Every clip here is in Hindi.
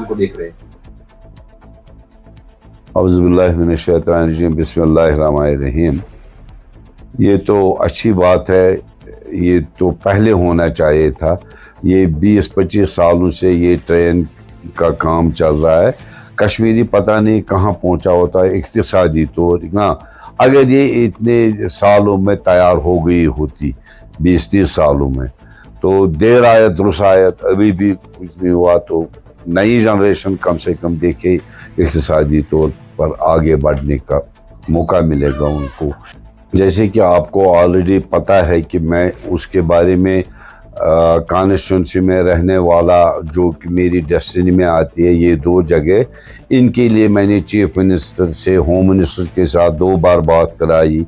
को देख रहे हैं? औज़ुबिल्लाहि बिस्मिल्लाहिर्रहमानिर्रहीम। ये तो अच्छी बात है, ये तो पहले होना चाहिए था। ये 20-25 सालों से ये ट्रेन का काम चल रहा है। कश्मीरी पता नहीं कहाँ पहुँचा होता है इक़्तिसादी तौर। हाँ, अगर ये इतने सालों में तैयार हो गई होती 20-30 सालों में, तो देर आयत दुरुस्त आयत, अभी भी कुछ नहीं हुआ, तो नई जनरेशन कम से कम देखे इक़्तिसादी तौर पर आगे बढ़ने का मौका मिलेगा उनको। जैसे कि आपको ऑलरेडी पता है कि मैं उसके बारे में कॉन्स्टिट्यूंसी में रहने वाला, जो कि मेरी डेस्टिनी में आती है, ये 2 जगह, इनके लिए मैंने चीफ मिनिस्टर से, होम मिनिस्टर के साथ 2 बार बात कराई।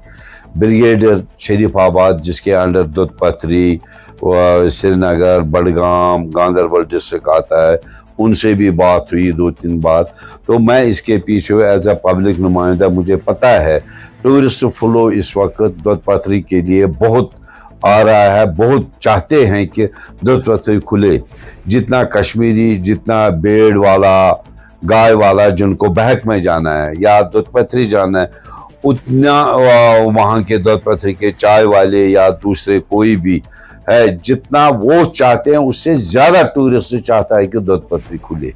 ब्रिगेडियर शरीफाबाद जिसके अंडर दुध पथरी, श्रीनगर, बडगाम, गांदरबल डिस्ट्रिक्ट आता है, उनसे भी बात हुई 2-3 बार। तो मैं इसके पीछे एज अ पब्लिक नुमाइंदा, मुझे पता है टूरिस्ट फ्लो इस वक्त दुध पथरी के लिए बहुत आ रहा है, बहुत चाहते हैं कि दुध पथरी खुले। जितना कश्मीरी, जितना बेड़ वाला, गाय वाला, जिनको बहक में जाना है या दुध पथरी जाना है, उतना वहाँ के दुध पथरी के चाय वाले या दूसरे कोई भी है, जितना वो चाहते हैं उससे ज़्यादा टूरिस्ट चाहता है कि दुध पथरी खुले।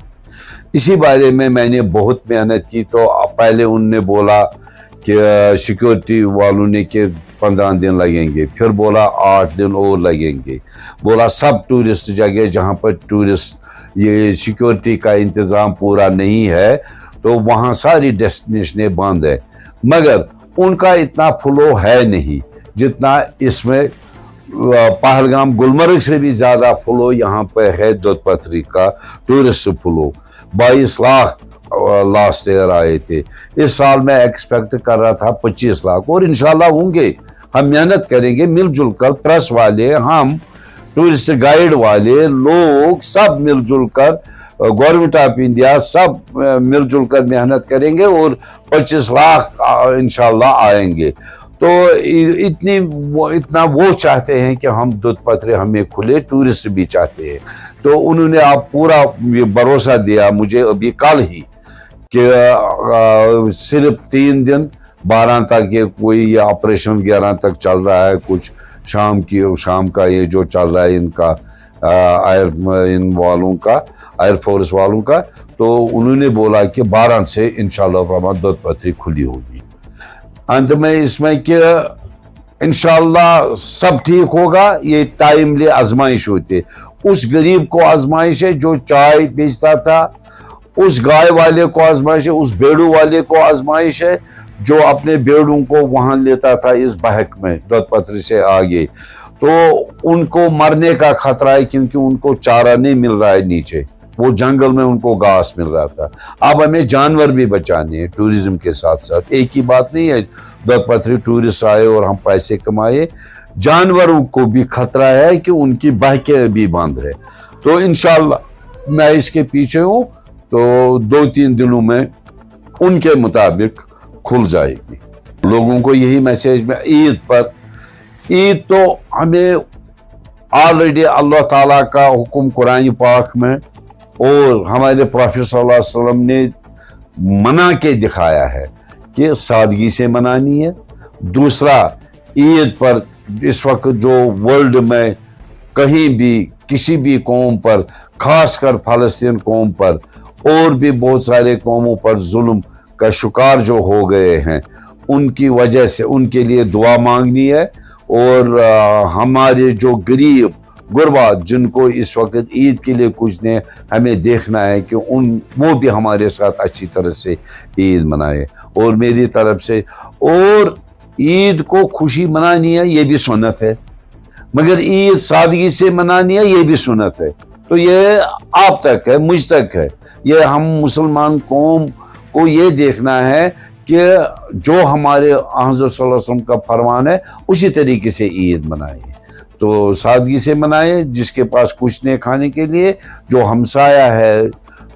इसी बारे में मैंने बहुत मेहनत की। तो पहले उनने बोला कि सिक्योरिटी वालों ने कि 15 दिन लगेंगे, फिर बोला 8 दिन और लगेंगे, बोला सब टूरिस्ट जगह जहाँ पर टूरिस्ट ये सिक्योरिटी का इंतज़ाम पूरा नहीं है तो वहाँ सारी डेस्टिनेशनें बंद है। मगर उनका इतना फ्लो है नहीं जितना इसमें पहलगाम, गुलमर्ग से भी ज़्यादा फ्लो यहाँ पे है दुध पथरी का tourist flow. 22 lakh last year आए थे। इस साल मैं एक्सपेक्ट कर रहा था 25 लाख, और इंशाल्लाह होंगे। हम मेहनत करेंगे मिलजुल कर, प्रेस वाले, हम टूरिस्ट गाइड वाले लोग सब मिलजुल कर, गवर्नमेंट ऑफ इंडिया सब मिलजुल कर मेहनत करेंगे और 25 लाख इंशाल्लाह आएंगे। तो इतना वो चाहते हैं कि हम दुध पथरी हमें खुले, टूरिस्ट भी चाहते हैं। तो उन्होंने आप पूरा ये भरोसा दिया मुझे अभी कल ही कि सिर्फ 3 दिन 12 तक ये कोई ये ऑपरेशन 11 तक चल रहा है, कुछ शाम का ये जो चल रहा है इनका एयर फोर्स वालों का। तो उन्होंने बोला कि 12 से इंशाल्लाह दुध पथरी खुली होगी। अंत में इसमें कि इंशाल्लाह सब ठीक होगा। ये टाइमली आजमाइश होती है। उस गरीब को आजमाइश है जो चाय बेचता था, उस गाय वाले को आजमाइश है, उस बेड़ू वाले को आजमाइश है जो अपने बेड़ों को वहां लेता था इस बहक में दुध पथरी से आगे। तो उनको मरने का खतरा है क्योंकि उनको चारा नहीं मिल रहा है नीचे, वो जंगल में उनको घास मिल रहा था। अब हमें जानवर भी बचाने हैं टूरिज्म के साथ साथ। एक ही बात नहीं है दुध पथरी टूरिस्ट आए और हम पैसे कमाए, जानवरों को भी खतरा है कि उनकी बहकें भी बंद है। तो इंशाल्लाह मैं इसके पीछे हूँ, तो 2-3 दिनों में उनके मुताबिक खुल जाएगी। लोगों को यही मैसेज में ईद तो हमें ऑलरेडी अल्लाह ताला का हुक्म कुरान पाक में और हमारे प्रॉफेट सल्लल्लाहु अलैहि वसल्लम ने मना के दिखाया है कि सादगी से मनानी है। दूसरा, ईद पर इस वक्त जो वर्ल्ड में कहीं भी किसी भी कौम पर, खासकर फ़लस्तीन कौम पर और भी बहुत सारे कौमों पर जुल्म का शिकार जो हो गए हैं, उनकी वजह से उनके लिए दुआ मांगनी है। और हमारे जो गरीब गुरबा जिनको इस वक्त ईद के लिए कुछ नहीं, हमें देखना है कि वो भी हमारे साथ अच्छी तरह से ईद मनाए। और मेरी तरफ से, और ईद को खुशी मनानी है ये भी सुन्नत है, मगर ईद सादगी से मनानी है ये भी सुन्नत है। तो ये आप तक है, मुझ तक है। ये हम मुसलमान कौम को ये देखना है कि जो हमारे हज़रत सल्लल्लाहु अलैहि वसल्लम का फरमान है उसी तरीके से ईद मनाए। तो सादगी से मनाए। जिसके पास कुछ नहीं खाने के लिए, जो हमसाया है,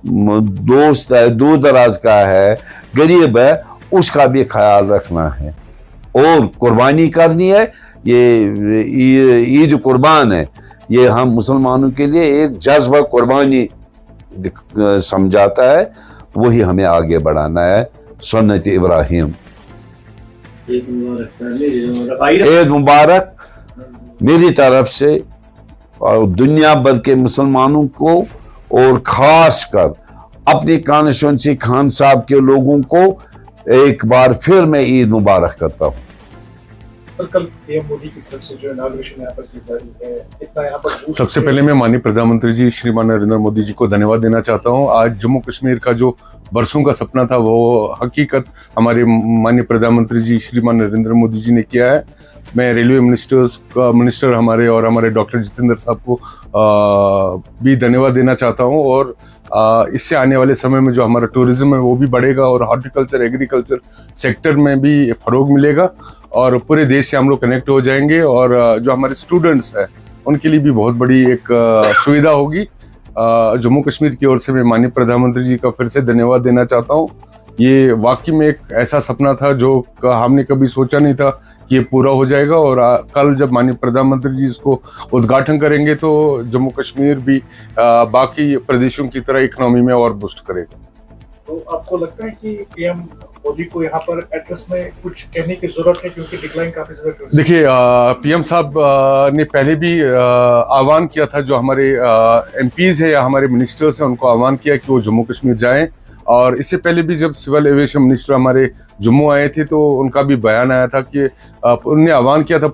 दोस्त है, दूर दराज का है, गरीब है, उसका भी ख्याल रखना है और कुर्बानी करनी है। ये ईद कुर्बान है, ये हम मुसलमानों के लिए एक जज्बा कुर्बानी समझाता है, वही हमें आगे बढ़ाना है। सुन्नत इब्राहिम। ईद मुबारक मेरी तरफ से और दुनिया भर के मुसलमानों को, और खास कर अपनी कॉन्स्टिट्यूंसी खान साहब के लोगों को एक बार फिर मैं ईद मुबारक करता हूँ। कल पीएम मोदी की तरफ से जो इनॉग्रेशन यहाँ पर की जा रही है, इतना यहाँ पर सबसे पहले मैं माननीय प्रधानमंत्री जी श्रीमान नरेंद्र मोदी जी को धन्यवाद देना चाहता हूँ। आज जम्मू कश्मीर का जो बरसों का सपना था वो हकीकत हमारे माननीय प्रधानमंत्री जी श्रीमान नरेंद्र मोदी जी ने किया है। मैं रेलवे मिनिस्टर हमारे और हमारे डॉक्टर जितेंद्र साहब को भी धन्यवाद देना चाहता हूँ। और इससे आने वाले समय में जो हमारा टूरिज्म है वो भी बढ़ेगा और हॉर्टिकल्चर एग्रीकल्चर सेक्टर में भी फरोग मिलेगा और पूरे देश से हम लोग कनेक्ट हो जाएंगे। और जो हमारे स्टूडेंट्स हैं उनके लिए भी बहुत बड़ी एक सुविधा होगी। जम्मू कश्मीर की ओर से मैं माननीय प्रधानमंत्री जी का फिर से धन्यवाद देना चाहता हूँ। ये वाकई में एक ऐसा सपना था जो हमने कभी सोचा नहीं था कि ये पूरा हो जाएगा। और कल जब माननीय प्रधानमंत्री जी इसको उद्घाटन करेंगे तो जम्मू कश्मीर भी बाकी प्रदेशों की तरह इकोनॉमी में और बूस्ट करेगा। तो आपको लगता है कि पीएम मोदी को यहाँ पर एड्रेस में कुछ कहने की जरूरत है, क्योंकि डिक्लाइन काफी ज्यादा? देखिए, पीएम साहब ने पहले भी आह्वान किया था, जो हमारे एमपीज है या हमारे मिनिस्टर्स हैं उनको आह्वान किया कि वो जम्मू कश्मीर जाएं। और इससे पहले भी जब सिविल एविएशन मिनिस्टर हमारे जम्मू आए थे तो उनका भी बयान आया था कि उन्होंने आह्वान किया था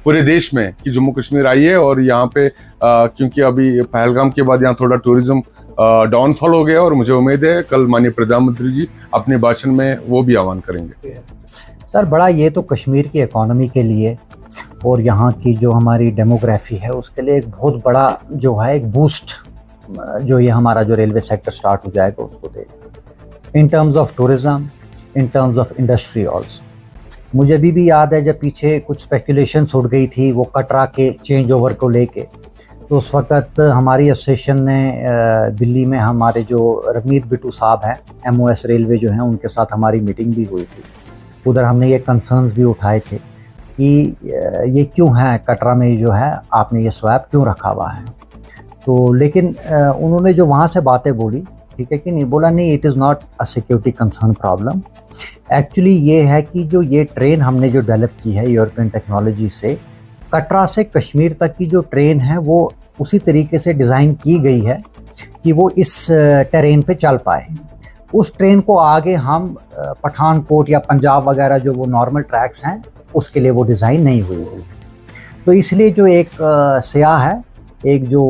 पूरे देश में कि जम्मू कश्मीर आइए। और यहाँ पे क्योंकि अभी पहलगाम के बाद यहाँ थोड़ा टूरिज्म डाउनफॉल हो गया और मुझे उम्मीद है कल माननीय प्रधानमंत्री जी अपने भाषण में वो भी आह्वान करेंगे। सर, बड़ा ये तो कश्मीर की इकॉनमी के लिए और यहाँ की जो हमारी डेमोग्राफी है उसके लिए एक बहुत बड़ा जो है एक बूस्ट जो ये हमारा जो रेलवे सेक्टर स्टार्ट हो जाएगा उसको देगा, in terms of tourism, in terms of industry also. मुझे अभी भी याद है जब पीछे कुछ स्पेकुलेशंस उड़ गई थी वो कटरा के चेंज ओवर को लेके, तो उस वक़्त हमारी एसोसिएशन ने दिल्ली में हमारे जो रवनीत बिट्टू साहब हैं MOS रेलवे जो हैं उनके साथ हमारी मीटिंग भी हुई थी। उधर हमने ये कंसर्न्स भी उठाए थे कि ये क्यों है कटरा में जो है आपने ये स्वैप क्यों रखा हुआ है। तो लेकिन उन्होंने जो वहाँ से बातें बोली, ठीक है कि नहीं, बोला नहीं it is not a security concern problem. Actually ये है कि जो ये ट्रेन हमने जो डेवलप की है यूरोपियन टेक्नोलॉजी से, कटरा से कश्मीर तक की जो ट्रेन है वो उसी तरीके से डिज़ाइन की गई है कि वो इस टेरेन पे चल पाए। उस ट्रेन को आगे हम पठानकोट या पंजाब वगैरह जो वो नॉर्मल ट्रैक्स हैं उसके लिए वो डिज़ाइन नहीं हुई हुई। तो इसलिए जो एक सयाह है, एक जो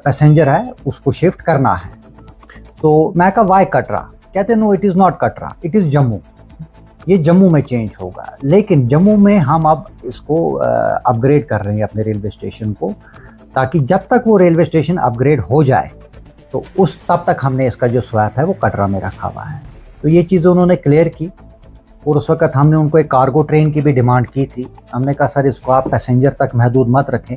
पैसेंजर है उसको शिफ्ट करना है। तो मैं कहा वाई कटरा, कहते no it is not Katra, it is Jammu. ये जम्मू में चेंज होगा, लेकिन जम्मू में हम अब इसको अपग्रेड कर रहे हैं अपने रेलवे स्टेशन को, ताकि जब तक वो रेलवे स्टेशन अपग्रेड हो जाए तो तब तक हमने इसका जो स्वैप है वो कटरा में रखा हुआ है। तो ये चीज़ें उन्होंने क्लियर की। और उस वक्त हमने उनको एक कार्गो ट्रेन की भी डिमांड की थी। हमने कहा सर इसको आप पैसेंजर तक महदूद मत रखें,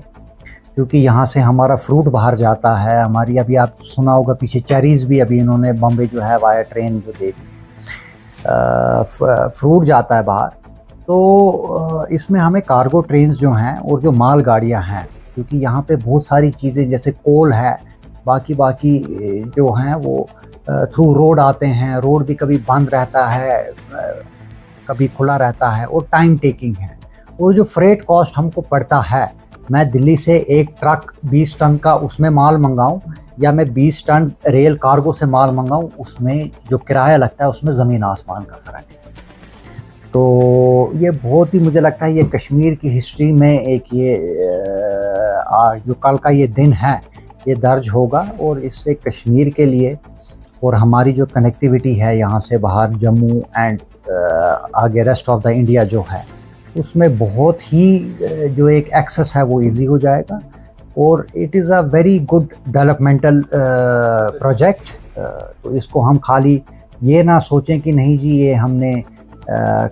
क्योंकि यहाँ से हमारा फ्रूट बाहर जाता है। हमारी अभी आप सुना होगा पीछे चेरीज़ भी अभी इन्होंने बॉम्बे जो है वाया ट्रेन जो दे दी, फ्रूट जाता है बाहर। तो इसमें हमें कार्गो ट्रेन्स जो हैं और जो माल गाड़ियाँ हैं, क्योंकि यहाँ पे बहुत सारी चीज़ें जैसे कोल है, बाकी जो हैं वो थ्रू रोड आते हैं। रोड भी कभी बंद रहता है, कभी खुला रहता है और टाइम टेकिंग है। और जो फ्रेट कॉस्ट हमको पड़ता है, मैं दिल्ली से एक ट्रक 20 टन का उसमें माल मंगाऊं या मैं 20 टन रेल कार्गो से माल मंगाऊं, उसमें जो किराया लगता है उसमें ज़मीन आसमान का फ़र्क है। तो ये बहुत ही मुझे लगता है ये कश्मीर की हिस्ट्री में एक ये जो कल का ये दिन है ये दर्ज होगा। और इससे कश्मीर के लिए और हमारी जो कनेक्टिविटी है यहाँ से बाहर जम्मू एंड आगे रेस्ट ऑफ द इंडिया जो है उसमें बहुत ही जो एक एक्सेस है वो इजी हो जाएगा। और it is a very good developmental project. तो इसको हम खाली ये ना सोचें कि नहीं जी ये हमने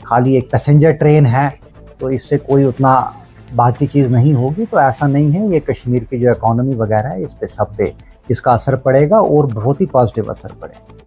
खाली एक पैसेंजर ट्रेन है तो इससे कोई उतना बाकी चीज़ नहीं होगी। तो ऐसा नहीं है, ये कश्मीर की जो इकॉनमी वगैरह है इस पे सब पे इसका असर पड़ेगा और बहुत ही पॉजिटिव असर पड़ेगा।